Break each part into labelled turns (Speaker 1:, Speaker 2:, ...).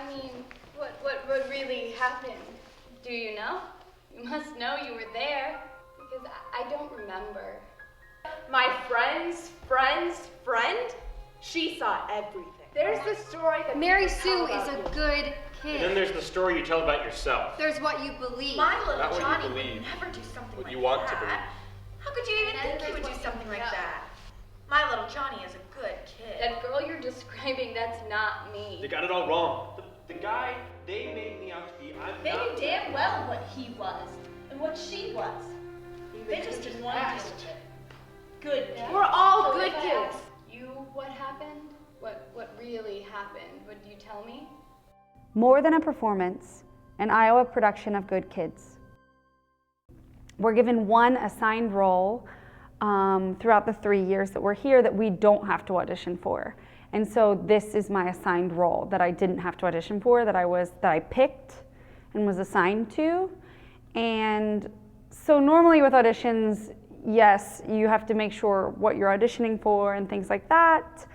Speaker 1: I mean, what really happened? Do you know? You must know you were there, because I don't remember.
Speaker 2: My friend's friend? She saw everything. There's the story that
Speaker 3: Mary
Speaker 2: people
Speaker 3: Sue
Speaker 2: tell
Speaker 3: is
Speaker 2: about
Speaker 3: a
Speaker 2: you.
Speaker 3: good
Speaker 4: And then
Speaker 3: kid.
Speaker 4: there's the story you tell about yourself.
Speaker 3: There's what you believe.
Speaker 5: My
Speaker 4: Not
Speaker 5: little
Speaker 4: what you
Speaker 5: Johnny
Speaker 4: believe,
Speaker 5: would never do something
Speaker 4: what
Speaker 5: like
Speaker 4: you want
Speaker 5: that.
Speaker 4: to believe.
Speaker 5: How could you even
Speaker 1: And
Speaker 5: think
Speaker 1: then
Speaker 5: he would
Speaker 1: there's
Speaker 5: do
Speaker 1: what
Speaker 5: something
Speaker 1: you
Speaker 5: like
Speaker 1: know.
Speaker 5: that? My little Johnny is a good kid.
Speaker 1: That girl you're describing, that's not me.
Speaker 4: They got it all wrong. The guy they made me out to be, I'm
Speaker 6: They
Speaker 4: not.
Speaker 6: knew damn well what he was and what she was. They just didn't want to deal with it. Good.
Speaker 2: We're all
Speaker 1: So
Speaker 2: good
Speaker 1: if I
Speaker 2: kids.
Speaker 1: ask you what happened? What really happened? Would you tell me?
Speaker 7: More Than a Performance, an Iowa production of Good Kids. We're given one assigned role throughout the 3 years that we're here that we don't have to audition for. And so this is my assigned role that I didn't have to audition for, that I picked and was assigned to. And so normally with auditions, yes, you have to make sure what you're auditioning for and things like that.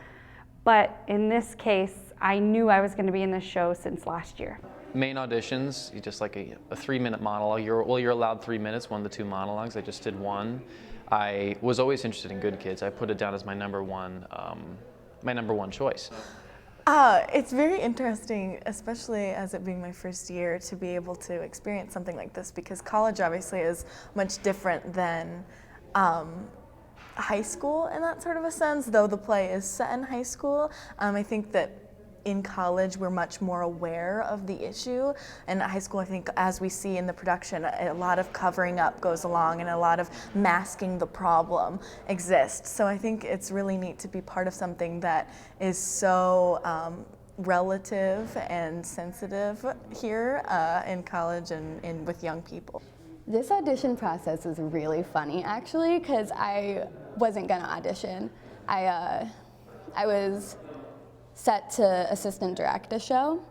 Speaker 7: But in this case, I knew I was going to be in this show since last year.
Speaker 8: Main auditions, you just like a 3-minute monologue. You're allowed 3 minutes, 1 to 2 monologues. I just did one. I was always interested in Good Kids. I put it down as my number one choice.
Speaker 9: It's very interesting, especially as it being my first year, to be able to experience something like this, because college obviously is much different than high school in that sort of a sense, though the play is set in high school. I think that in college we're much more aware of the issue, and at high school I think, as we see in the production, a lot of covering up goes along and a lot of masking the problem exists. So I think it's really neat to be part of something that is so relative and sensitive here in college and with young people.
Speaker 10: This audition process is really funny, actually, because I wasn't gonna audition. I was set to assistant direct a show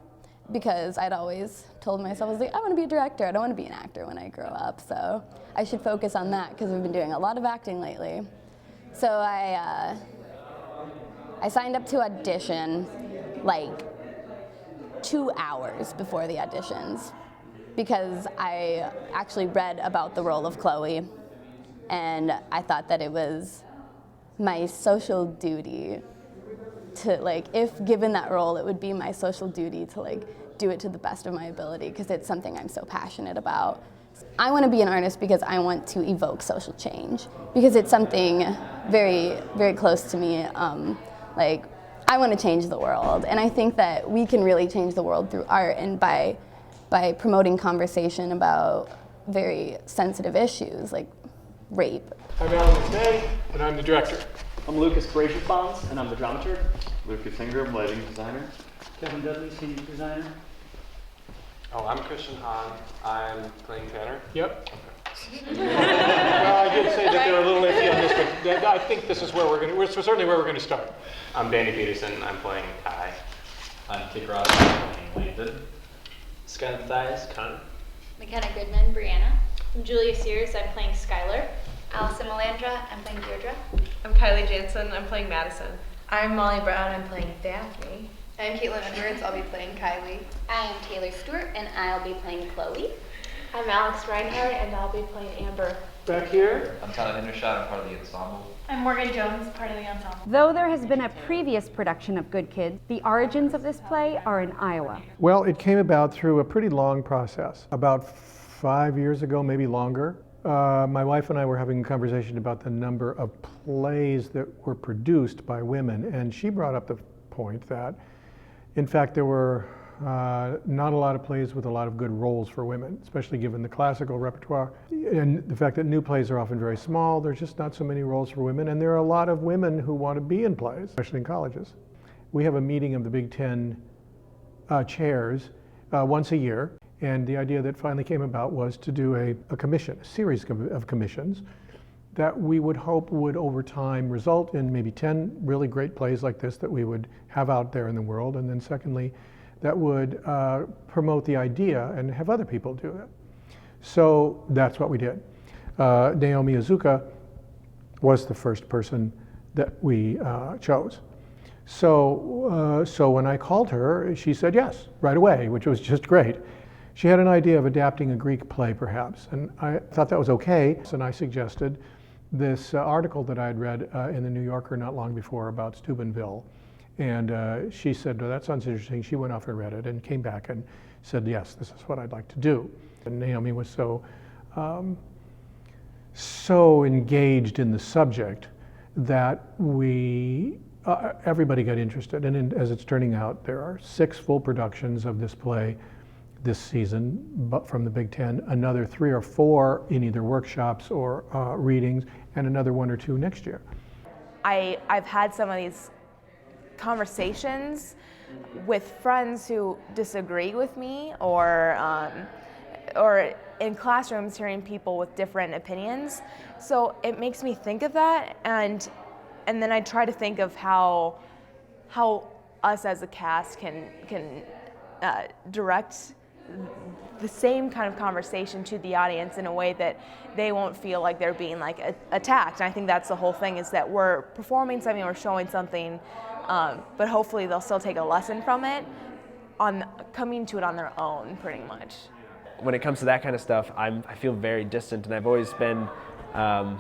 Speaker 10: because I'd always told myself, I was like, I want to be a director. I don't want to be an actor when I grow up, so I should focus on that because I've been doing a lot of acting lately. So I signed up to audition like 2 hours before the auditions, because I actually read about the role of Chloe, and I thought that it was my social duty to, like, if given that role, it would be my social duty to, like, do it to the best of my ability, because it's something I'm so passionate about. I want to be an artist because I want to evoke social change, because it's something very, very close to me. Like, I want to change the world, and I think that we can really change the world through art and by promoting conversation about very sensitive issues like rape.
Speaker 11: I'm Allyson Malandra, and I'm the director.
Speaker 12: I'm Lukas, Brasherfons, and I'm the Dramaturg.
Speaker 13: Lucas Ingram, lighting designer.
Speaker 12: Kevin Dudley, senior designer.
Speaker 14: Oh, I'm Christian Hahn. I'm playing Tanner.
Speaker 11: Yep. Well, I did say that they're a little iffy on this, but I think this is where we're certainly where we're going to start.
Speaker 14: I'm Danny Peterson. I'm playing Kai.
Speaker 13: I'm Kit Grassi, I'm playing Winfield.
Speaker 15: Skyler Matthias, Connor.
Speaker 16: McKenna Goodman, Brianna.
Speaker 17: I'm Julia Sears, I'm playing Skyler.
Speaker 16: Allyson Malandra, I'm playing Deirdre.
Speaker 18: I'm Kylie Jansen, I'm playing Madison.
Speaker 19: I'm Molly Brown, I'm playing Daphne.
Speaker 20: I'm Caitlin Edwards, I'll be playing Kylie.
Speaker 16: I am Taylor Stuart, and I'll be playing Chloe.
Speaker 17: I'm Alex Reinhart, and I'll be playing Amber.
Speaker 11: Back here.
Speaker 13: I'm Tyler Hendershot, I'm part of the ensemble.
Speaker 3: I'm Morgan Jones, part of the ensemble.
Speaker 7: Though there has been a previous production of Good Kids, the origins of this play are in Iowa.
Speaker 11: Well, it came about through a pretty long process. About 5 years ago, maybe longer, my wife and I were having a conversation about the number of plays that were produced by women, and she brought up the point that, in fact, there were not a lot of plays with a lot of good roles for women, especially given the classical repertoire. And the fact that new plays are often very small, there's just not so many roles for women, and there are a lot of women who want to be in plays, especially in colleges. We have a meeting of the Big Ten chairs once a year, and the idea that finally came about was to do a commission, a series of commissions that we would hope would over time result in maybe 10 really great plays like this that we would have out there in the world, and then secondly, that would promote the idea and have other people do it. So that's what we did. Naomi Azuka was the first person that we chose. So when I called her, she said yes right away, which was just great. She had an idea of adapting a Greek play, perhaps, and I thought that was okay. And I suggested this article that I had read in the New Yorker not long before about Steubenville. And she said, "No, that sounds interesting." She went off and read it and came back and said, "Yes, this is what I'd like to do." And Naomi was so engaged in the subject that everybody got interested. And as it's turning out, there are 6 full productions of this play this season, but from the Big Ten, another 3 or 4 in either workshops or readings, and another 1 or 2 next year.
Speaker 2: I've had some of these conversations with friends who disagree with me, or in classrooms hearing people with different opinions. So it makes me think of that, and then I try to think of how us as a cast can direct the same kind of conversation to the audience in a way that they won't feel like they're being attacked. And I think that's the whole thing, is that we're performing something, we're showing something, but hopefully they'll still take a lesson from it, on coming to it on their own, pretty much.
Speaker 15: When it comes to that kind of stuff, I feel very distant, and I've always been, I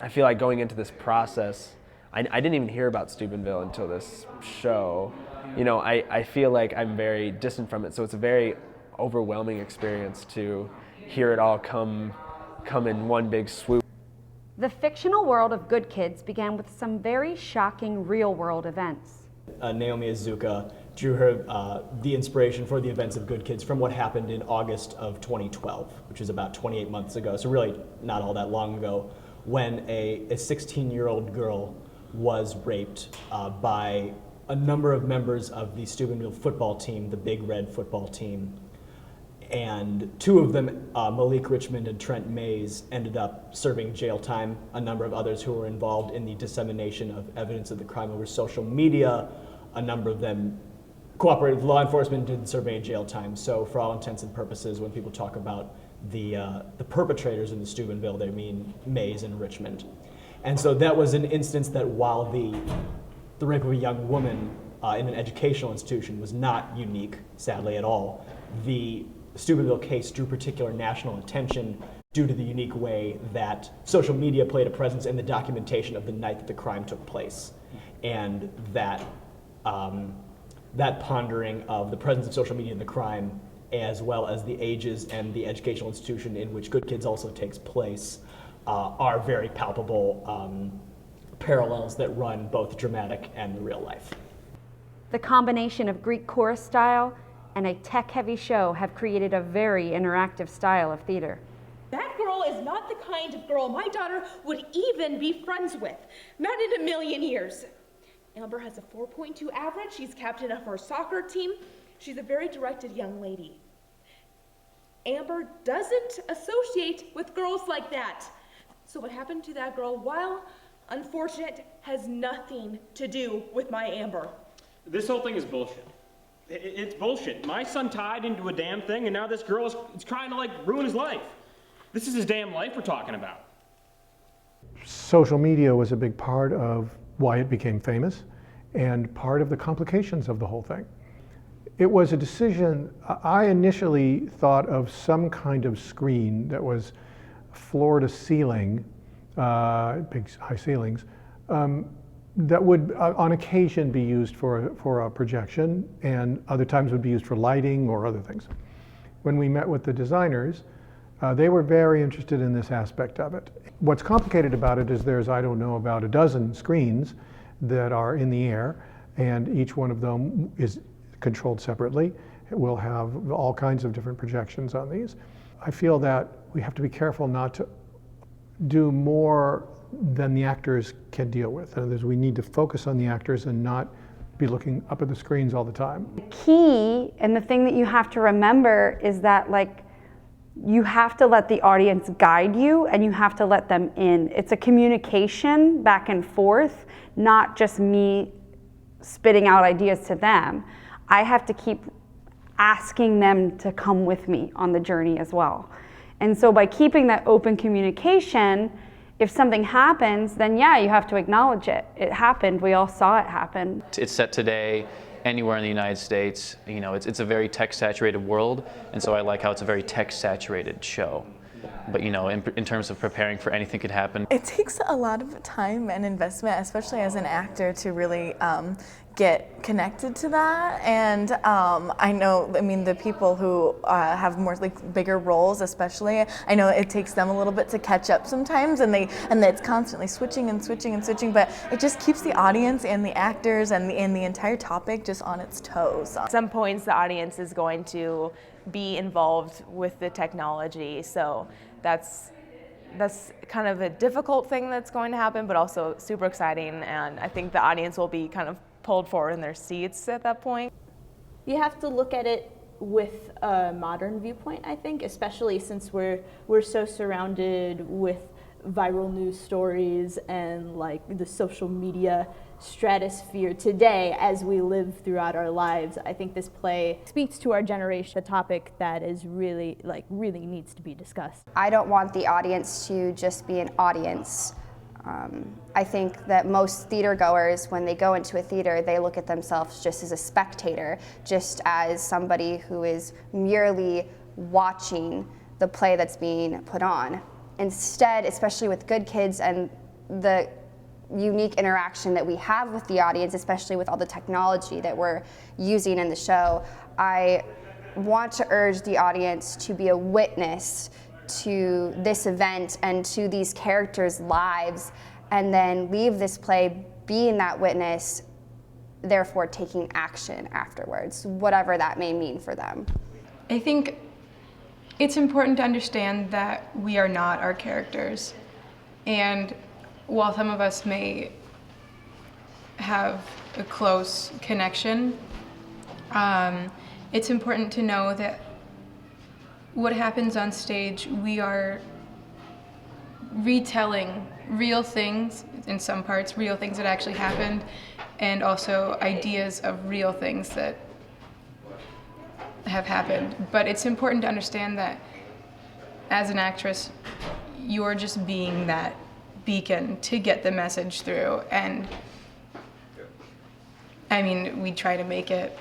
Speaker 15: feel like going into this process, I didn't even hear about Steubenville until this show. You know, I feel like I'm very distant from it, so it's a very overwhelming experience to hear it all come in one big swoop.
Speaker 7: The fictional world of Good Kids began with some very shocking real-world events.
Speaker 12: Naomi Azuka drew her the inspiration for the events of Good Kids from what happened in August of 2012, which is about 28 months ago, so really not all that long ago, when a 16-year-old girl was raped by a number of members of the Steubenville football team, the Big Red football team. And 2 of them, Malik Richmond and Trent Mays, ended up serving jail time. A number of others who were involved in the dissemination of evidence of the crime over social media, a number of them cooperated with law enforcement, didn't serve any jail time. So for all intents and purposes, when people talk about the perpetrators in the Steubenville, they mean Mays and Richmond. And so that was an instance that while the rape of a young woman in an educational institution was not unique, sadly, at all, the Steubenville case drew particular national attention due to the unique way that social media played a presence in the documentation of the night that the crime took place. And that pondering of the presence of social media in the crime, as well as the ages and the educational institution in which Good Kids also takes place, are very palpable parallels that run both dramatic and real life.
Speaker 7: The combination of Greek chorus style and a tech-heavy show have created a very interactive style of theater.
Speaker 6: That girl is not the kind of girl my daughter would even be friends with. Not in a million years. Amber has a 4.2 average. She's captain of her soccer team. She's a very directed young lady. Amber doesn't associate with girls like that. So what happened to that girl, while unfortunate, has nothing to do with my Amber.
Speaker 4: This whole thing is bullshit. It's bullshit. My son tied into a damn thing, and now this girl is trying to ruin his life. This is his damn life we're talking about.
Speaker 11: Social media was a big part of why it became famous and part of the complications of the whole thing. It was a decision. I initially thought of some kind of screen that was floor to ceiling, big high ceilings, that would on occasion be used for a projection, and other times would be used for lighting or other things. When we met with the designers, they were very interested in this aspect of it. What's complicated about it is there's, I don't know, about a dozen screens that are in the air, and each one of them is controlled separately. It will have all kinds of different projections on these. I feel that we have to be careful not to do more than the actors can deal with. In other words, we need to focus on the actors and not be looking up at the screens all the time.
Speaker 7: The key, and the thing that you have to remember, is that you have to let the audience guide you, and you have to let them in. It's a communication back and forth, not just me spitting out ideas to them. I have to keep asking them to come with me on the journey as well. And so by keeping that open communication, If something happens, then yeah, you have to acknowledge it. It happened. We all saw it happen.
Speaker 8: It's set today anywhere in the United States. You know, it's a very text-saturated world, and so I like how it's a very text-saturated show. But you know, in terms of preparing for anything could happen.
Speaker 9: It takes a lot of time and investment, especially as an actor, to really get connected to that. And I know, I mean, the people who have more like bigger roles, especially, I know it takes them a little bit to catch up sometimes, and it's constantly switching and switching and switching. But it just keeps the audience and the actors and the entire topic just on its toes.
Speaker 2: At some points, the audience is going to be involved with the technology, so that's kind of a difficult thing that's going to happen, but also super exciting, and I think the audience will be kind of pulled forward in their seats at that point.
Speaker 3: You have to look at it with a modern viewpoint, I think, especially since we're so surrounded with viral news stories and like the social media stratosphere today as we live throughout our lives. I think this play speaks to our generation, a topic that is really needs to be discussed.
Speaker 10: I don't want the audience to just be an audience. I think that most theater goers, when they go into a theater, they look at themselves just as a spectator, just as somebody who is merely watching the play that's being put on. Instead, especially with Good Kids and the unique interaction that we have with the audience, especially with all the technology that we're using in the show, I want to urge the audience to be a witness to this event and to these characters' lives, and then leave this play being that witness, therefore taking action afterwards, whatever that may mean for them.
Speaker 21: I think it's important to understand that we are not our characters, and while some of us may have a close connection, it's important to know that what happens on stage, we are retelling real things, in some parts, real things that actually happened, and also ideas of real things that have happened. But it's important to understand that as an actress, you're just being that beacon to get the message through. And I mean, we try to make it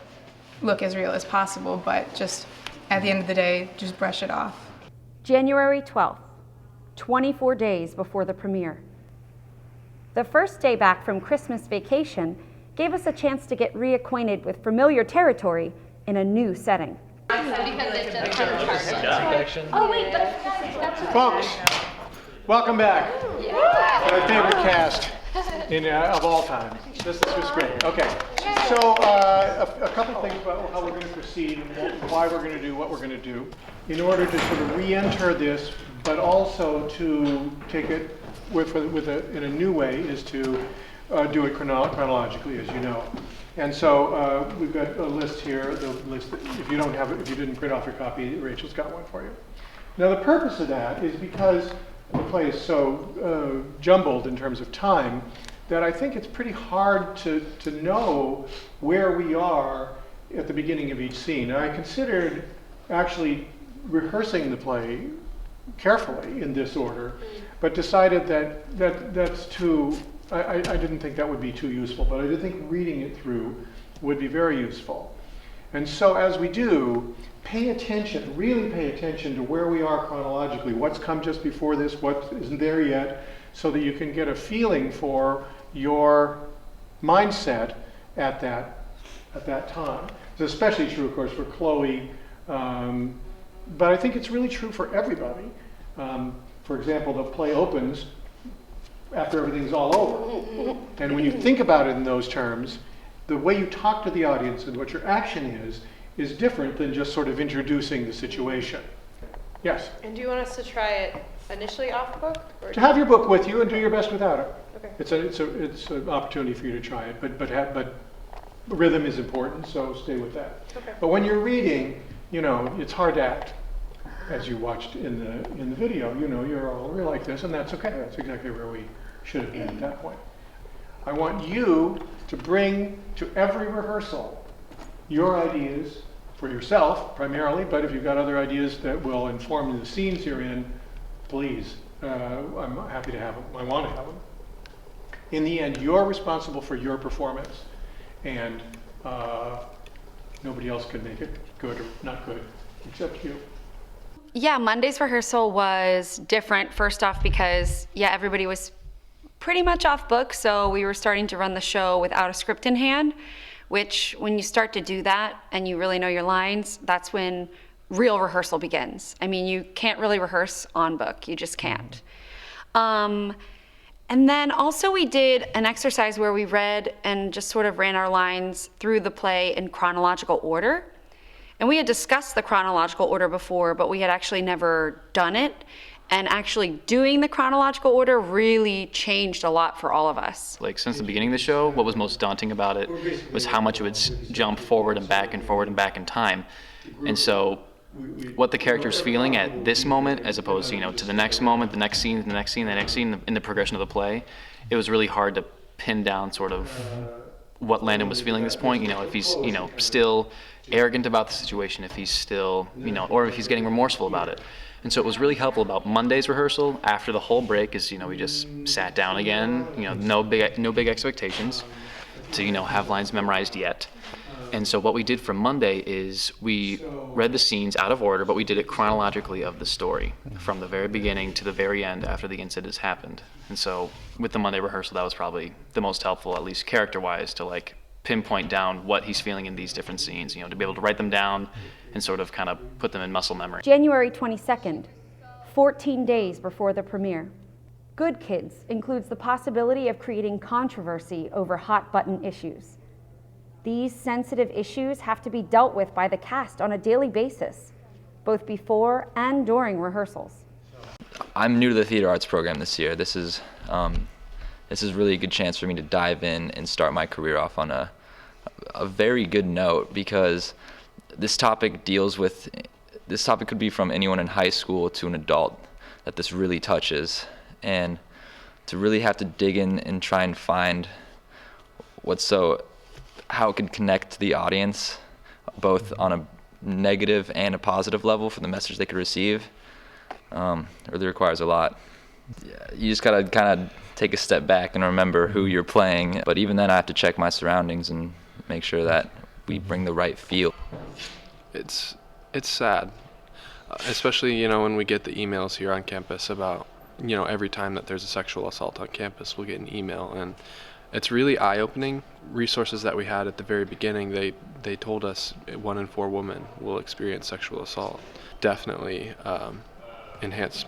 Speaker 21: look as real as possible, but just at the end of the day, just brush it off.
Speaker 7: January 12th, 24 days before the premiere. The first day back from Christmas vacation gave us a chance to get reacquainted with familiar territory in a new setting.
Speaker 16: Oh wait, but
Speaker 11: Folks, welcome back. My favorite cast of all time. This was great. Okay, so a couple things about how we're going to proceed and why we're going to do what we're going to do in order to sort of re-enter this, but also to take it in a new way, is to do it chronologically, as you know. And so we've got a list here. The list that, if you don't have it, if you didn't print off your copy, Rachel's got one for you. Now the purpose of that is because the play is so jumbled in terms of time that I think it's pretty hard to know where we are at the beginning of each scene. And I considered actually rehearsing the play carefully in this order, but decided that's too, I didn't think that would be too useful, but I did think reading it through would be very useful. And so as we do, pay attention, really pay attention to where we are chronologically, what's come just before this, what isn't there yet, so that you can get a feeling for your mindset at that time. It's especially true, of course, for Chloe, but I think it's really true for everybody. For example, the play opens after everything's all over. And when you think about it in those terms, the way you talk to the audience and what your action is different than just sort of introducing the situation. Yes?
Speaker 18: And do you want us to try it initially off book? Or
Speaker 11: To have your book with you and do your best without it.
Speaker 18: Okay.
Speaker 11: It's an opportunity for you to try it, but rhythm is important, so stay with that.
Speaker 18: Okay.
Speaker 11: But when you're reading, you know, it's hard to act. As you watched in the video, you know, you're like this, and that's okay. That's exactly where we should have been at that point. I want you to bring to every rehearsal your ideas for yourself primarily, but if you've got other ideas that will inform the scenes you're in, please I'm happy to have them. I want to have them. In the end, you're responsible for your performance, and nobody else could make it good or not good, except you.
Speaker 5: Yeah, Monday's rehearsal was different, first off because, everybody was pretty much off book, so we were starting to run the show without a script in hand, which when you start to do that and you really know your lines, that's when real rehearsal begins. I mean, you can't really rehearse on book, you just can't. And then also we did an exercise where we read and just sort of ran our lines through the play in chronological order. And we had discussed the chronological order before, but we had actually never done it. And actually doing the chronological order really changed a lot for all of us.
Speaker 8: Like since the beginning of the show, what was most daunting about it was how much it would jump forward and back and forward and back in time. And so what the character's feeling at this moment, as opposed to, to the next moment, the next scene, the next scene, the next scene, in the progression of the play, it was really hard to pin down sort of what Landon was feeling at this point, if he's, still arrogant about the situation, if he's still, or if he's getting remorseful about it. And so it was really helpful about Monday's rehearsal we just sat down again, no big expectations to, have lines memorized yet. And so what we did for Monday is we read the scenes out of order, but we did it chronologically of the story, from the very beginning to the very end after the incident has happened. And so with the Monday rehearsal, that was probably the most helpful, at least character-wise, to pinpoint down what he's feeling in these different scenes, to be able to write them down and sort of kind of put them in muscle memory.
Speaker 7: January 22nd, 14 days before the premiere. Good Kids includes the possibility of creating controversy over hot-button issues. These sensitive issues have to be dealt with by the cast on a daily basis, both before and during rehearsals.
Speaker 22: I'm new to the theater arts program this year. This is really a good chance for me to dive in and start my career off on a very good note, because this topic could be from anyone in high school to an adult that this really touches, and to really have to dig in and try and find how it could connect to the audience, both on a negative and a positive level for the message they could receive, really requires a lot. You just gotta kind of take a step back and remember who you're playing, but even then I have to check my surroundings and make sure that we bring the right feel.
Speaker 14: It's sad, especially, when we get the emails here on campus about, every time that there's a sexual assault on campus, we'll get an email, and it's really eye-opening. Resources that we had at the very beginning, they told us 1 in 4 women will experience sexual assault. Definitely enhanced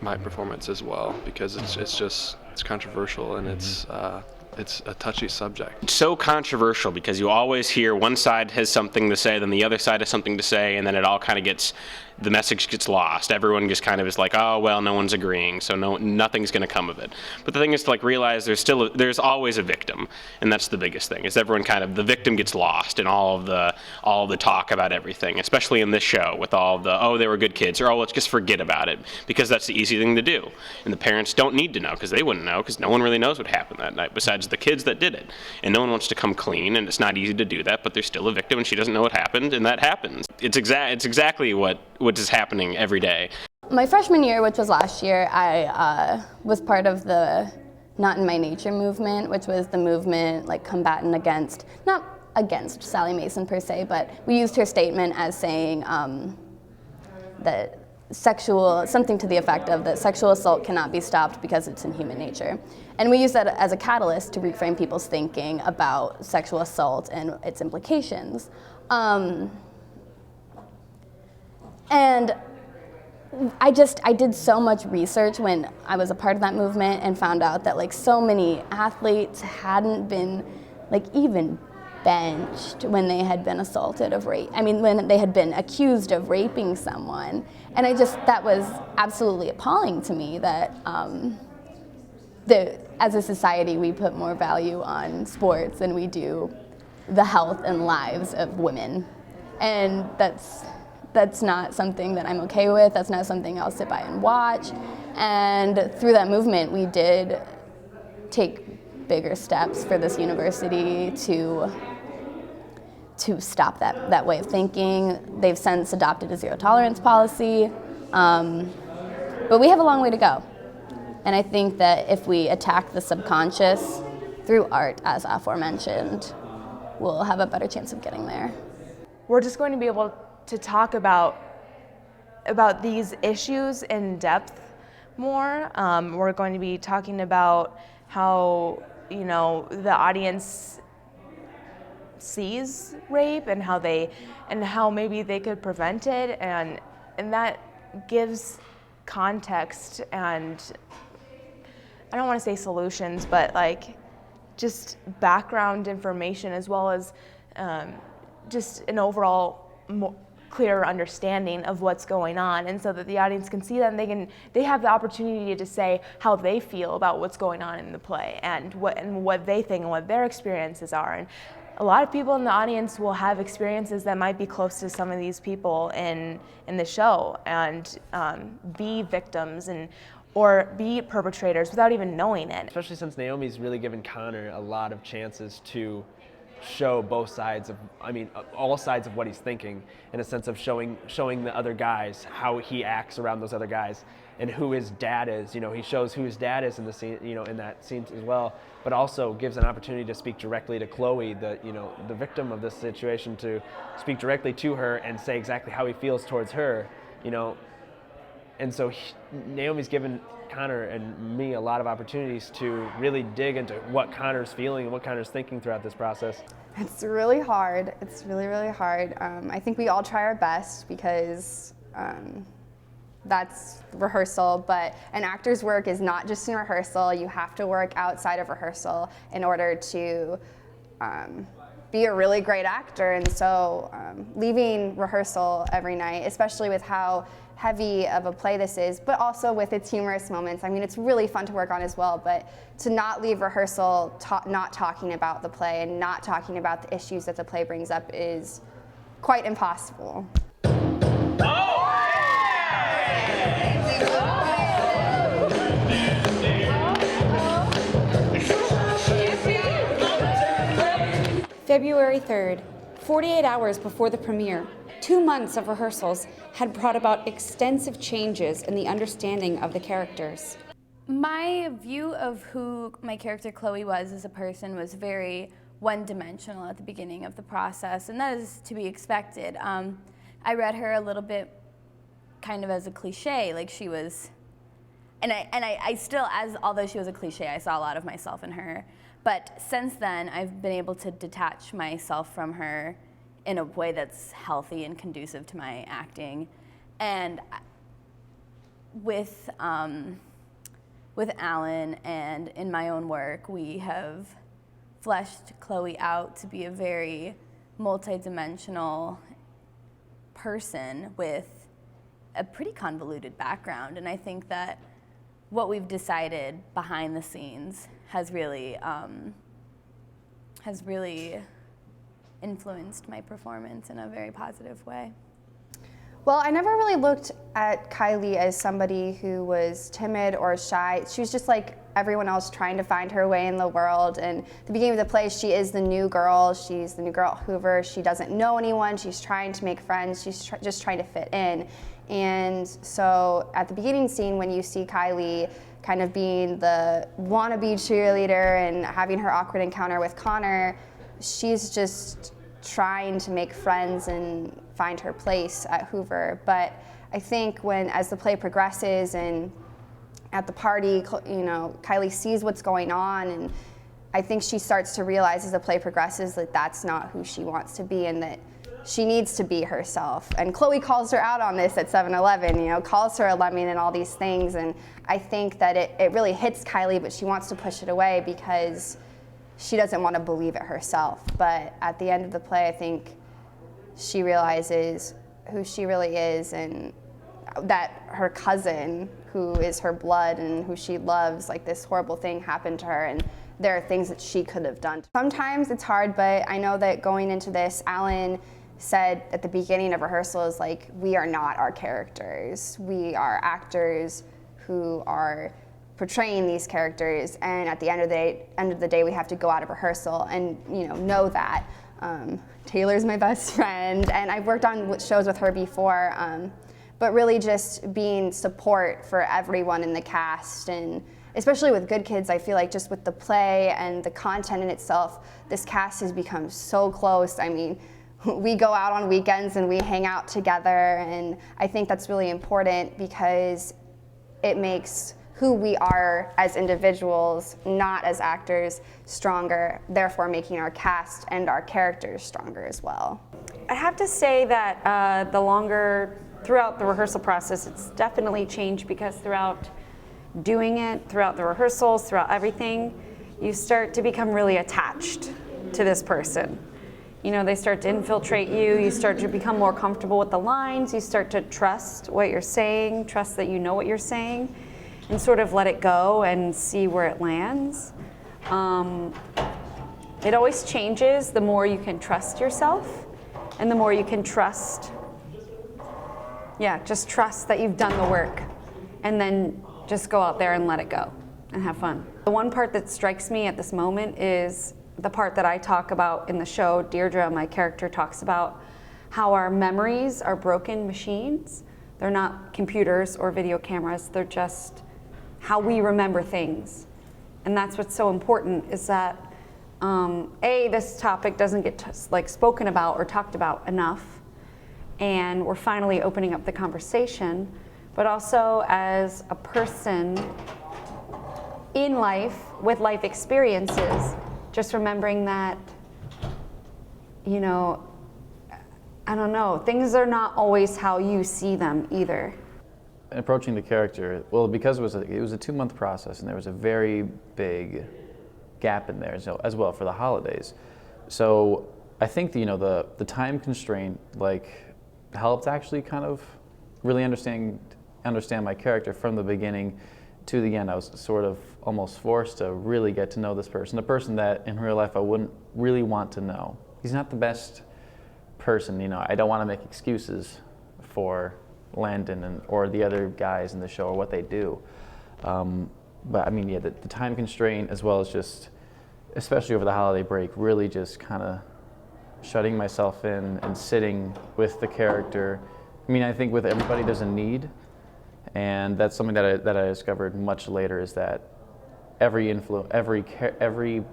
Speaker 14: my performance as well, because it's controversial, and it's a touchy subject.
Speaker 23: It's so controversial because you always hear one side has something to say, then the other side has something to say, and then it all kind of the message gets lost. Everyone just kind of is like, oh, well, no one's agreeing, so nothing's going to come of it. But the thing is to realize there's always a victim, and that's the biggest thing, is everyone the victim gets lost in all of the talk about everything, especially in this show with all of the, oh, they were good kids, or oh, let's just forget about it, because that's the easy thing to do. And the parents don't need to know, because they wouldn't know, because no one really knows what happened that night besides the kids that did it. And no one wants to come clean, and it's not easy to do that, but there's still a victim, and she doesn't know what happened, and that happens. It's exactly what is happening every day.
Speaker 10: My freshman year, which was last year, I was part of the Not in My Nature movement, which was the movement combatant against, not against Sally Mason per se, but we used her statement as saying that something to the effect of that sexual assault cannot be stopped because it's in human nature. And we use that as a catalyst to reframe people's thinking about sexual assault and its implications. And I did so much research when I was a part of that movement and found out that so many athletes hadn't been even benched when they had been assaulted of rape. I mean, when they had been accused of raping someone. And that was absolutely appalling to me that as a society we put more value on sports than we do the health and lives of women. And that's not something that I'm okay with. That's not something I'll sit by and watch. And through that movement, we did take bigger steps for this university to stop that way of thinking. They've since adopted a zero tolerance policy. But But we have a long way to go. And I think that if we attack the subconscious through art, as aforementioned, we'll have a better chance of getting there.
Speaker 2: We're just going to be able to talk about these issues in depth more. We're going to be talking about how, you know, the audience sees rape and how maybe they could prevent it, and that gives context and I don't want to say solutions, but like just background information as well as just an overall clearer understanding of what's going on, and so that the audience can see that and they have the opportunity to say how they feel about what's going on in the play and what they think and what their experiences are. And a lot of people in the audience will have experiences that might be close to some of these people in the show and be victims or be perpetrators without even knowing it.
Speaker 15: Especially since Naomi's really given Connor a lot of chances to show both sides of, all sides of what he's thinking, in a sense of showing the other guys how he acts around those other guys and who his dad is. You know, he shows who his dad is in the scene, you know, in that scene as well, but also gives an opportunity to speak directly to Chloe, the victim of this situation, to speak directly to her and say exactly how he feels towards her, you know. And so Naomi's given Connor and me a lot of opportunities to really dig into what Connor's feeling and what Connor's thinking throughout this process.
Speaker 7: It's really hard. It's really, really hard. I think we all try our best because that's rehearsal, but an actor's work is not just in rehearsal. You have to work outside of rehearsal in order to be a really great actor. And so leaving rehearsal every night, especially with how heavy of a play this is, but also with its humorous moments. I mean, it's really fun to work on as well, but to not leave rehearsal not talking about the play and not talking about the issues that the play brings up is quite impossible.
Speaker 1: February 3rd, 48 hours before the premiere, 2 months of rehearsals had brought about extensive changes in the understanding of the characters.
Speaker 10: My view of who my character Chloe was as a person was very one-dimensional at the beginning of the process, and that is to be expected. I read her a little bit kind of as a cliche, like she was, and I still, although she was a cliche, I saw a lot of myself in her. But since then, I've been able to detach myself from her in a way that's healthy and conducive to my acting. And with Alan and in my own work, we have fleshed Chloe out to be a very multidimensional person with a pretty convoluted background. And I think that what we've decided behind the scenes has really influenced my performance in a very positive way.
Speaker 7: Well, I never really looked at Kylie as somebody who was timid or shy. She was just like everyone else, trying to find her way in the world. And at the beginning of the play, she is the new girl. She's the new girl at Hoover. She doesn't know anyone. She's trying to make friends. She's just trying to fit in. And so at the beginning scene, when you see Kylie kind of being the wannabe cheerleader and having her awkward encounter with Connor, she's just trying to make friends and find her place at Hoover. But I think as the play progresses and at the party, you know, Kylie sees what's going on, and I think she starts to realize as the play progresses that that's not who she wants to be and that she needs to be herself. And Chloe calls her out on this at 7-Eleven, you know, calls her a lemming and all these things. And I think that it really hits Kylie, but she wants to push it away because she doesn't want to believe it herself. But at the end of the play, I think she realizes who she really is and that her cousin, who is her blood and who she loves, like this horrible thing happened to her, and there are things that she could have done. Sometimes it's hard, but I know that going into this, Alan said at the beginning of rehearsals, like, we are not our characters. We are actors who are portraying these characters, and at the end of the day, we have to go out of rehearsal and know that. Taylor's my best friend, and I've worked on shows with her before,
Speaker 10: but really just being support for everyone in the cast. And especially with Good Kids, I feel like just with the play and the content in itself, this cast has become so close. I mean, we go out on weekends and we hang out together, and I think that's really important because it makes who we are as individuals, not as actors, stronger, therefore making our cast and our characters stronger as well.
Speaker 1: I have to say that throughout the rehearsal process, it's definitely changed, because throughout doing it, throughout the rehearsals, throughout everything, you start to become really attached to this person. You know, they start to infiltrate you, you start to become more comfortable with the lines, you start to trust what you're saying, trust that you know what you're saying, and sort of let it go and see where it lands. It always changes the more you can trust yourself, and the more you can trust, just trust that you've done the work, and then just go out there and let it go and have fun. The one part that strikes me at this moment is the part that I talk about in the show. Deirdre, my character, talks about how our memories are broken machines. They're not computers or video cameras, they're just how we remember things. And that's what's so important, is that this topic doesn't get spoken about or talked about enough, and we're finally opening up the conversation, but also as a person in life with life experiences, just remembering that, you know, I don't know, things are not always how you see them either.
Speaker 8: Approaching the character, well, because it was a 2-month process, and there was a very big gap in there as well for the holidays. So I think the time constraint helped actually kind of really understand my character from the beginning to the end. I was sort of almost forced to really get to know this person, a person that in real life I wouldn't really want to know. He's not the best person, I don't want to make excuses for Landon or the other guys in the show or what they do. But I mean, the time constraint, as well as just, especially over the holiday break, really just kind of shutting myself in and sitting with the character. I mean, I think with everybody there's a need, and that's something that I discovered much later, is that every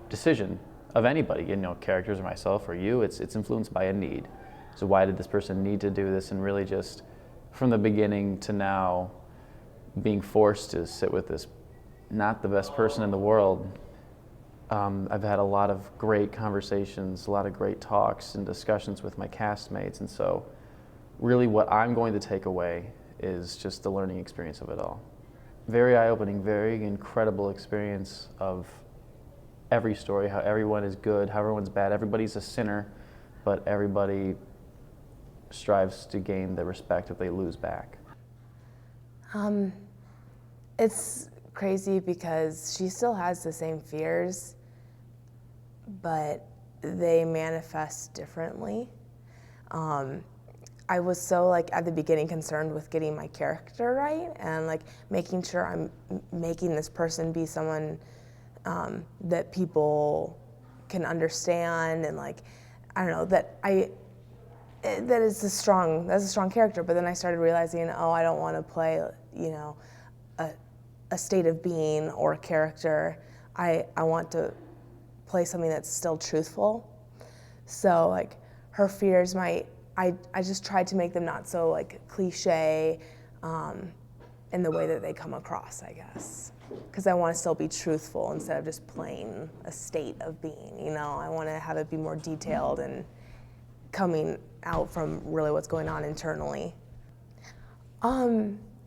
Speaker 8: decision of anybody, characters or myself or you, it's influenced by a need. So why did this person need to do this? And really just from the beginning to now, being forced to sit with this not the best person in the world. I've had a lot of great conversations, a lot of great talks and discussions with my castmates, and so really what I'm going to take away is just the learning experience of it all. Very eye-opening, very incredible experience of every story, how everyone is good, how everyone's bad, everybody's a sinner, but everybody strives to gain the respect if they lose back.
Speaker 2: It's crazy because she still has the same fears, but they manifest differently. I was so at the beginning concerned with getting my character right and making sure I'm making this person be someone that people can understand, and I don't know, that's a strong character. But then I started realizing, I don't want to play a state of being or a character. I want to play something that's still truthful. So her fears I just tried to make them not so cliche in the way that they come across, I guess. Because I want to still be truthful instead of just playing a state of being, I want to have it be more detailed and coming out from really what's going on internally.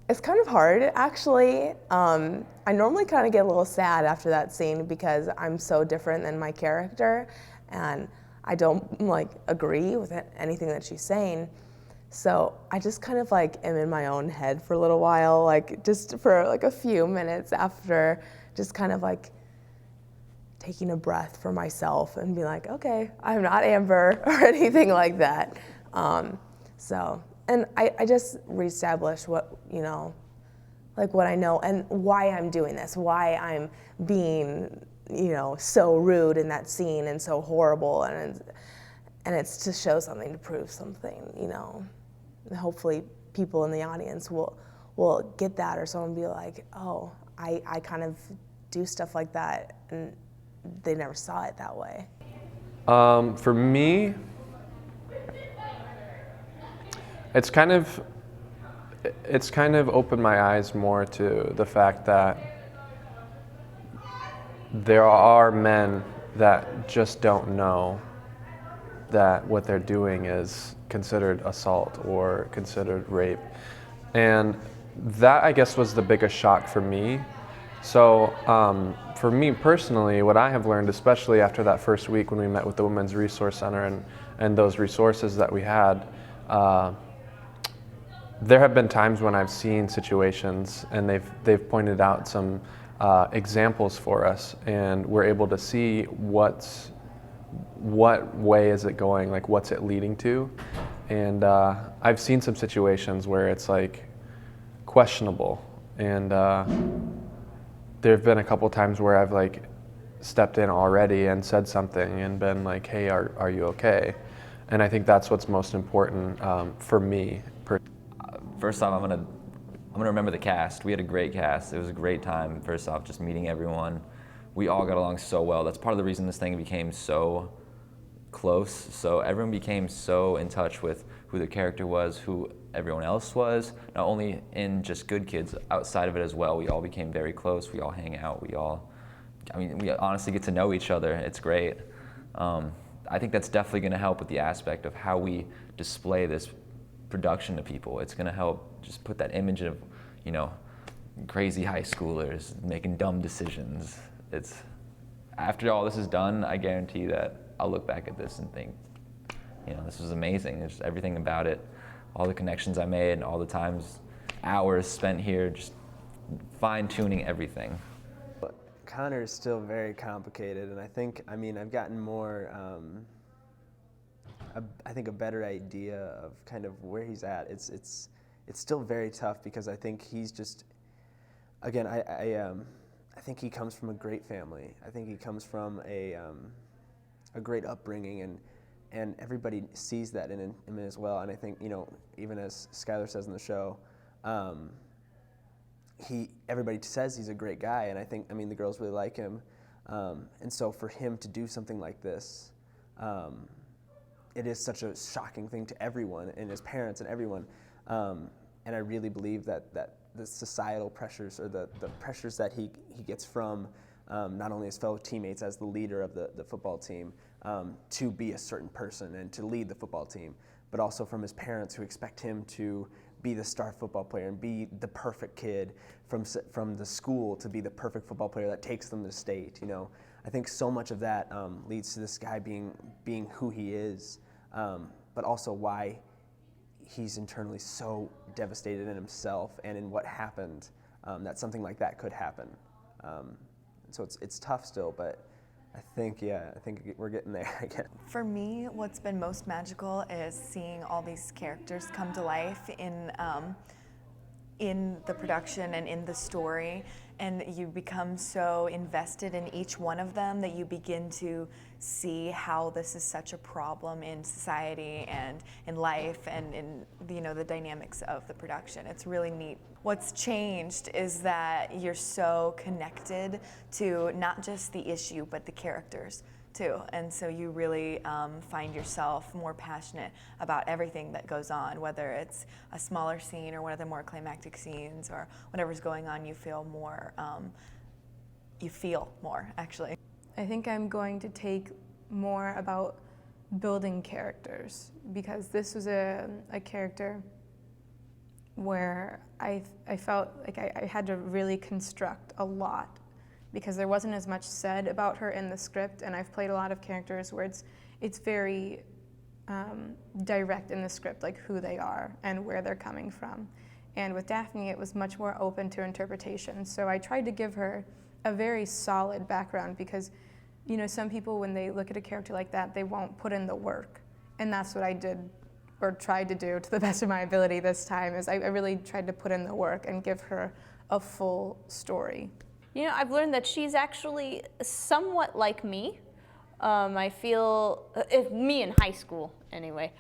Speaker 2: It's kind of hard, actually. I normally kind of get a little sad after that scene because I'm so different than my character, and I don't agree with anything that she's saying. So I just kind of am in my own head for a little while, just for a few minutes after, just kind of taking a breath for myself and be okay, I'm not Amber or anything like that. And I just reestablished what, what I know and why I'm doing this, why I'm being, so rude in that scene and so horrible, and it's to show something, to prove something, hopefully people in the audience will get that, or someone be like, oh, I kind of do stuff like that, and they never saw it that way.
Speaker 14: For me, it's kind of opened my eyes more to the fact that there are men that just don't know that what they're doing is considered assault or considered rape. And that, I guess, was the biggest shock for me. So for me personally, what I have learned, especially after that first week when we met with the Women's Resource Center and those resources that we had, there have been times when I've seen situations and they've pointed out some examples for us, and we're able to see what way is it going, like what's it leading to. And I've seen some situations where it's like questionable, and there have been a couple times where I've like stepped in already and said something and been like, hey, are you okay? And I think that's what's most important for me.
Speaker 22: First off, I'm gonna remember the cast. We had a great cast. It was a great time. First off, just meeting everyone. We all got along so well. That's part of the reason this thing became so close. So everyone became so in touch with who the character was, who everyone else was, not only in just Good Kids, outside of it as well. We all became very close. We all hang out. We honestly get to know each other. It's great. I think that's definitely gonna help with the aspect of how we display this production to people. It's gonna help just put that image of, crazy high schoolers making dumb decisions. After all this is done, I guarantee that I'll look back at this and think, this was amazing. There's everything about it, all the connections I made, and all the hours spent here just fine-tuning everything.
Speaker 17: Connor is still very complicated, and I think, I've gotten more, I think a better idea of kind of where he's at. It's still very tough because I think he's just, again, I think he comes from a great family. I think he comes from a great upbringing, and everybody sees that in him as well. And I think, even as Skyler says in the show, everybody says he's a great guy, and I think, the girls really like him. And so for him to do something like this, it is such a shocking thing to everyone, and his parents and everyone. And I really believe that the societal pressures, or the pressures that he gets from not only his fellow teammates as the leader of the football team, to be a certain person and to lead the football team, but also from his parents who expect him to be the star football player and be the perfect kid, from the school to be the perfect football player that takes them to state. I think so much of that leads to this guy being who he is, but also why he's internally so devastated in himself and in what happened, that something like that could happen. So it's tough still, but I think we're getting there again.
Speaker 9: For me, what's been most magical is seeing all these characters come to life in the production and in the story, and you become so invested in each one of them that you begin to see how this is such a problem in society and in life and in the dynamics of the production. It's really neat. What's changed is that you're so connected to not just the issue but the characters too, and so you really find yourself more passionate about everything that goes on, whether it's a smaller scene or one of the more climactic scenes or whatever's going on. You feel more actually.
Speaker 21: I think I'm going to take more about building characters, because this was a character where I felt like I had to really construct a lot, because there wasn't as much said about her in the script, and I've played a lot of characters where it's very direct in the script, like who they are and where they're coming from. And with Daphne, it was much more open to interpretation. So I tried to give her a very solid background, because some people, when they look at a character like that, they won't put in the work. And that's what I did, or tried to do to the best of my ability this time, is I really tried to put in the work and give her a full story.
Speaker 3: I've learned that she's actually somewhat like me. I feel, me in high school anyway,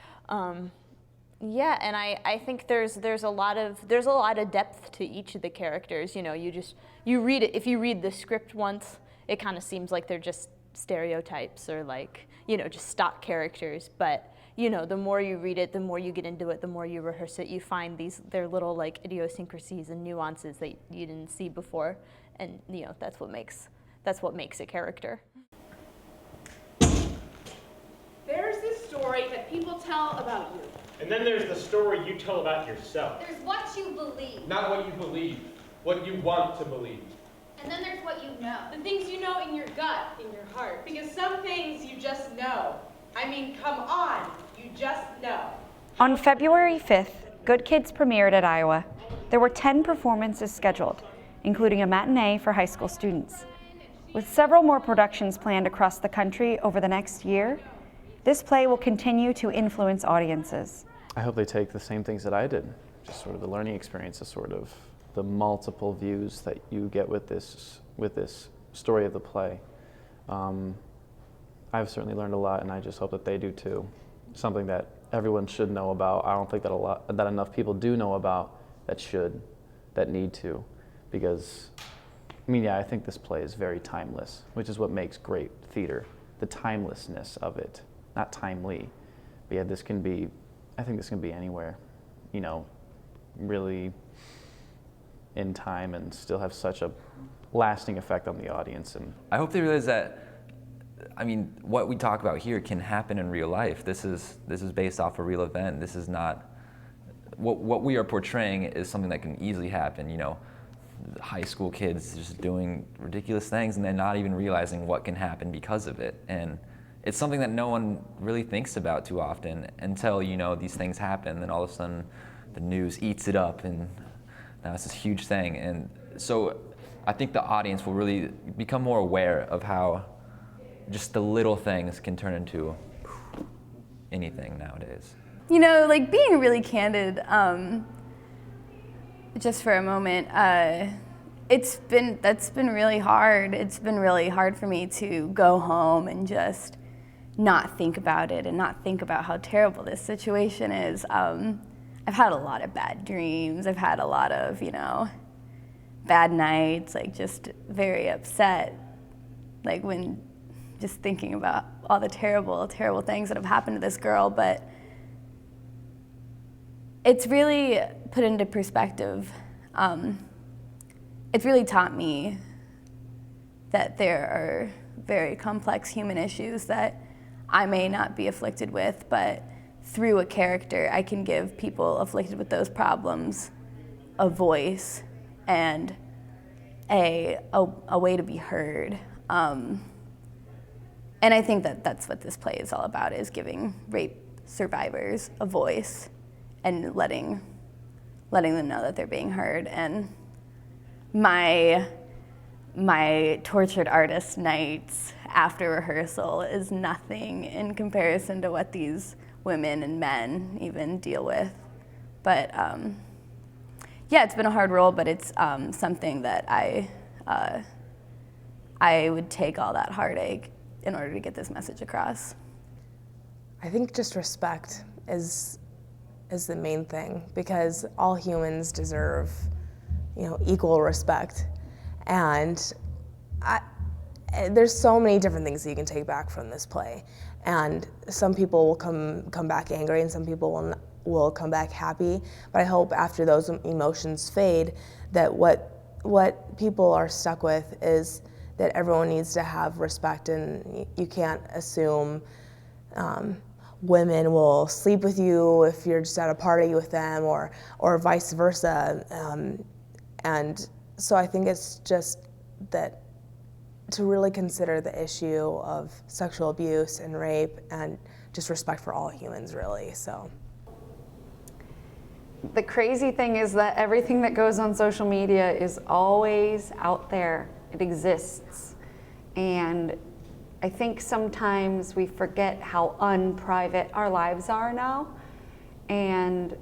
Speaker 3: Yeah, and I think there's a lot of depth to each of the characters. You know, you read it. If you read the script once, it kind of seems like they're just stereotypes or like, you know, just stock characters. But you know, the more you read it, the more you get into it, the more you rehearse it, you find their little like idiosyncrasies and nuances that you didn't see before, and you know, that's what makes a character.
Speaker 6: There's this story that people tell about you.
Speaker 4: And then there's the story you tell about yourself.
Speaker 16: There's what you believe.
Speaker 13: Not what you believe, what you want to believe.
Speaker 16: And then there's what you know.
Speaker 6: The things you know in your gut, in your heart. Because some things you just know. I mean, come on, you just know.
Speaker 7: On February 5th, Good Kids premiered at Iowa. There were 10 performances scheduled, including a matinee for high school students. With several more productions planned across the country over the next year, this play will continue to influence audiences.
Speaker 8: I hope they take the same things that I did, just sort of the learning experience, the sort of the multiple views that you get with this story of the play. I've certainly learned a lot, and I just hope that they do too. Something that everyone should know about. I don't think that enough people do know about that need to, because I mean, yeah, I think this play is very timeless, which is what makes great theater, the timelessness of it, not timely. But yeah, I think this can be anywhere, you know, really in time and still have such a lasting effect on the audience. And
Speaker 22: I hope they realize that, I mean, what we talk about here can happen in real life. This is based off a real event. This is not, what we are portraying is something that can easily happen, you know, high school kids just doing ridiculous things and then not even realizing what can happen because of it. And it's something that no one really thinks about too often until, you know, these things happen, then all of a sudden the news eats it up and now it's this huge thing. And so I think the audience will really become more aware of how just the little things can turn into anything nowadays.
Speaker 10: You know, like being really candid, just for a moment, that's been really hard. It's been really hard for me to go home and just not think about it and not think about how terrible this situation is. I've had a lot of bad dreams. I've had a lot of, you know, bad nights, like just very upset, like when just thinking about all the terrible, terrible things that have happened to this girl. But it's really put into perspective. It's really taught me that there are very complex human issues that I may not be afflicted with, but through a character, I can give people afflicted with those problems a voice and a way to be heard. And I think that that's what this play is all about, is giving rape survivors a voice and letting them know that they're being heard. And my tortured artist nights after rehearsal is nothing in comparison to what these women and men even deal with. But yeah, it's been a hard role, but it's something that I would take all that heartache in order to get this message across.
Speaker 2: I think just respect is the main thing, because all humans deserve, you know, equal respect. And there's so many different things that you can take back from this play. And some people will come back angry, and some people will come back happy. But I hope after those emotions fade, that what people are stuck with is that everyone needs to have respect, and you can't assume women will sleep with you if you're just at a party with them, or vice versa. And so I think it's just that to really consider the issue of sexual abuse and rape and just respect for all humans, really. So
Speaker 1: the crazy thing is that everything that goes on social media is always out there. It exists. And I think sometimes we forget how unprivate our lives are now. And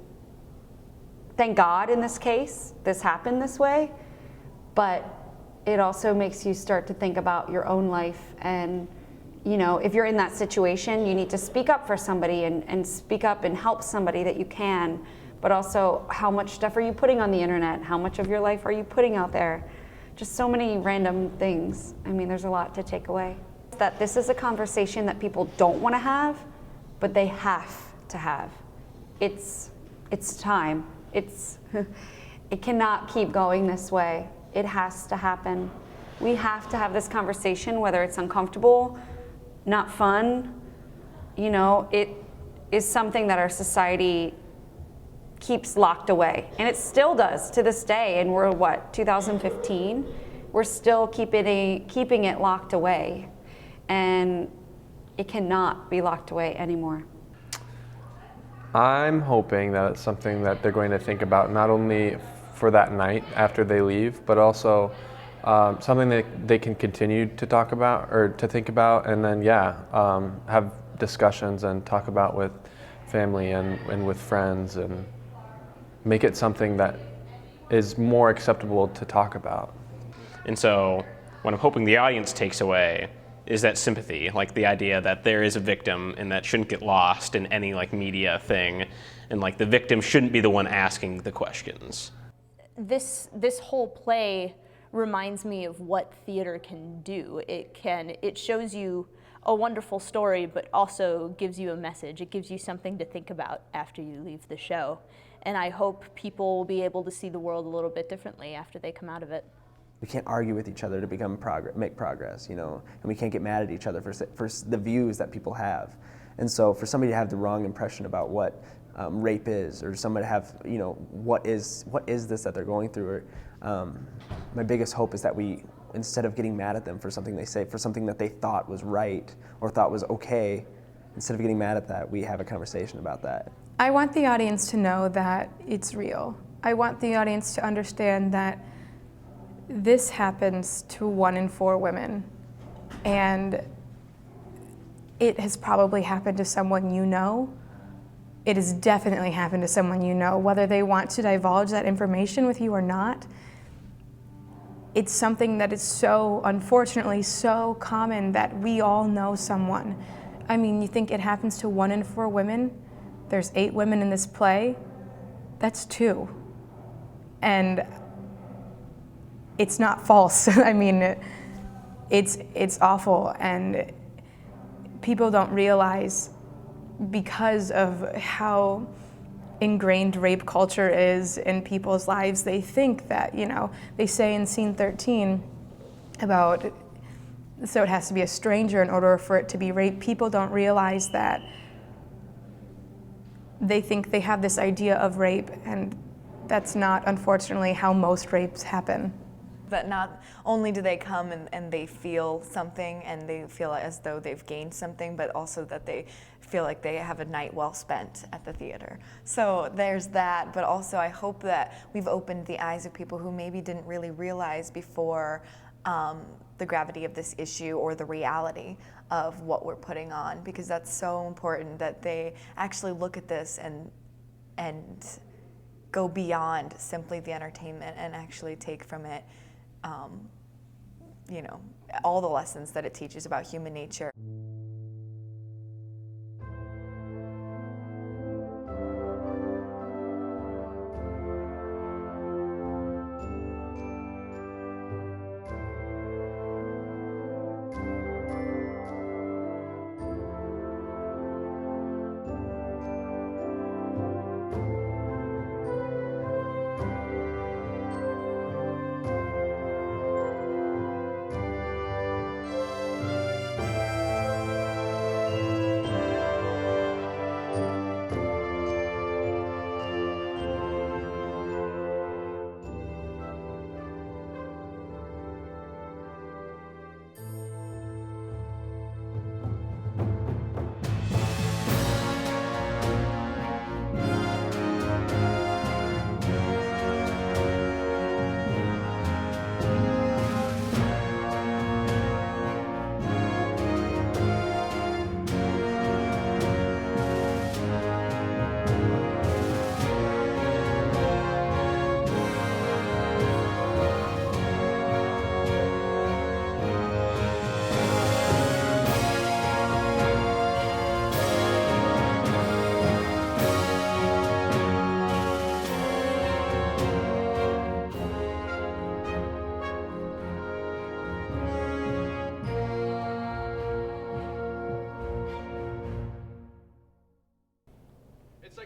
Speaker 1: thank God in this case, this happened this way. But it also makes you start to think about your own life and you know, if you're in that situation, you need to speak up for somebody and speak up and help somebody that you can, but also how much stuff are you putting on the internet? How much of your life are you putting out there? Just so many random things. I mean, there's a lot to take away. That this is a conversation that people don't want to have, but they have to have. It's time. It cannot keep going this way. It has to happen. We have to have this conversation, whether it's uncomfortable, not fun. You know, it is something that our society keeps locked away. And it still does to this day. And we're what, 2015? We're still keeping it locked away. And it cannot be locked away anymore.
Speaker 12: I'm hoping that it's something that they're going to think about not only for that night after they leave, but also something that they can continue to talk about or to think about, and then have discussions and talk about with family and with friends, and make it something that is more acceptable to talk about.
Speaker 23: And so what I'm hoping the audience takes away is that sympathy, like the idea that there is a victim and that shouldn't get lost in any like media thing, and like the victim shouldn't be the one asking the questions.
Speaker 3: This whole play reminds me of what theater can do. It shows you a wonderful story, but also gives you a message. It gives you something to think about after you leave the show. And I hope people will be able to see the world a little bit differently after they come out of it.
Speaker 17: We can't argue with each other to make progress, you know, and we can't get mad at each other for the views that people have. And so for somebody to have the wrong impression about what rape is, or somebody to have, you know, what is this that they're going through, or, my biggest hope is that we, instead of getting mad at them for something they say, for something that they thought was right or thought was okay, instead of getting mad at that, we have a conversation about that.
Speaker 21: I want the audience to know that it's real. I want the audience to understand that this happens to 1 in 4 women, and it has probably happened to someone you know. It has definitely happened to someone you know, whether they want to divulge that information with you or not. It's something that is so, unfortunately, so common that we all know someone. I mean, you think it happens to 1 in 4 women? There's 8 women in this play. That's 2. And it's not false. I mean, it's awful, and people don't realize, because of how ingrained rape culture is in people's lives, they think that, you know, they say in scene 13 about, so it has to be a stranger in order for it to be rape. People don't realize that they think they have this idea of rape, and that's not, unfortunately, how most rapes happen.
Speaker 9: That not only do they come and they feel something and they feel as though they've gained something, but also that they feel like they have a night well spent at the theater. So there's that, but also I hope that we've opened the eyes of people who maybe didn't really realize before the gravity of this issue or the reality of what we're putting on, because that's so important that they actually look at this and go beyond simply the entertainment and actually take from it you know, all the lessons that it teaches about human nature.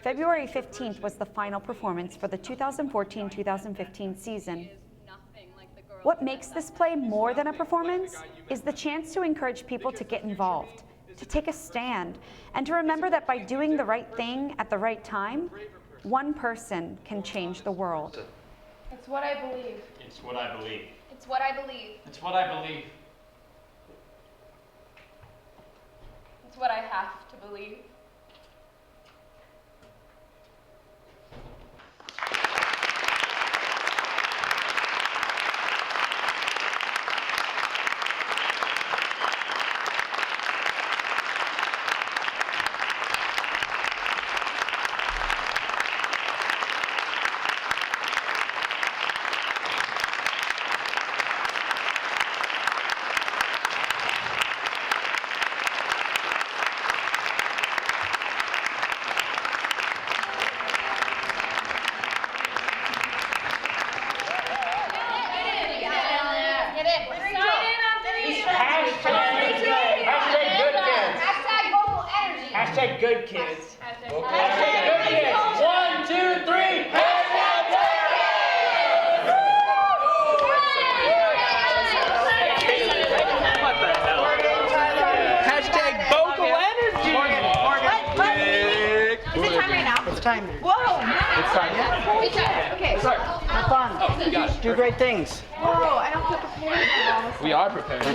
Speaker 7: February 15th was the final performance for the 2014-2015 season. What makes this play more than a performance is the chance to encourage people to get involved, to take a stand, and to remember that by doing the right thing at the right time, one person can change the world.
Speaker 21: It's what I believe.
Speaker 4: It's what I believe.
Speaker 16: It's what I believe.
Speaker 4: It's what I believe.
Speaker 21: It's what I have to believe.
Speaker 18: Hashtag good kids. Hashtag good kids. 1, 2, 3.
Speaker 19: Hashtag vocal energy.
Speaker 20: Is it time right now?
Speaker 19: It's time.
Speaker 20: Whoa!
Speaker 19: It's time.
Speaker 20: Okay.
Speaker 19: Have fun. Oh, you got it.
Speaker 20: Do great things.
Speaker 21: Whoa, I don't feel prepared for all this.
Speaker 19: We are prepared.